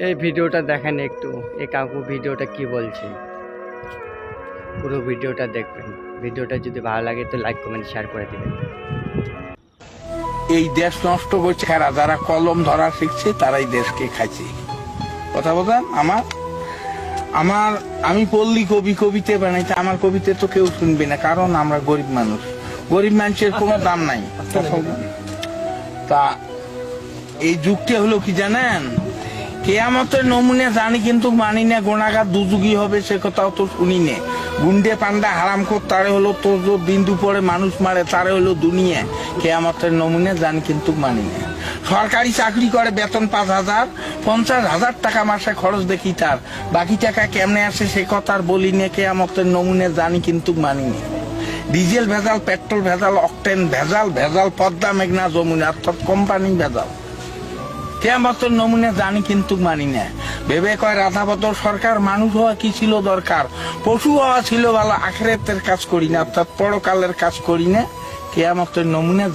এই ভিডিওটা দেখেন একটু, এই কাকু ভিডিওটা কি বলছে, পুরো ভিডিওটা দেখবেন। ভিডিওটা যদি ভালো লাগে তো লাইক কমেন্ট শেয়ার করে দিবেন। এই দেশ নষ্ট করছে কারা? যারা কলম ধরা শিখছে তারাই দেশকে খাইছে। কথা বলেন আমার আমার আমি পল্লী কবিতে বানাইতে আমার কবিতে তো কেউ শুনবে না, কারণ আমরা গরিব মানুষ। গরিব মানুষের কোনো দাম নাই। তা এই যুগটা হলো কি জানেন, কেয়ামতের নমুনা জানি কিন্তু মানি না, গোনাগার দুযুগী হবে সে কথাও তো শুনি না। গুন্ডে পান্ডা হারাম কর তারে হলো তোর দিন দুপুরে মানুষ মারে তারে হলো দুনিয়া। কেয়ামতের নমুনা জানি কিন্তু মানি না। সরকারি চাকরি করে, বেতন 5,000, 50,000 টাকা মাসে খরচ দেখি তার, বাকি টাকা কেমনে আসে সে কথা আর বলি না। কেয়ামতের নমুনা জানি কিন্তু মানি না। ডিজেল ভেজাল, পেট্রোল ভেজাল, অকটেন ভেজাল, ভেজাল পদ্মা মেঘনা যমুনা, অর্থাৎ কোম্পানি ভেজাল। কেয়ামতের নমুনা জানি কিন্তু মানি না। ভেবে কয় রাধাবদর সরকার মানুষ হওয়া কি ছিল দরকার, পশু হওয়া ছিল ভালো, আখিরাতের কাজ করি না, অর্থাৎ পরকালের কাজ করি না। কেয়ামতের নমুনা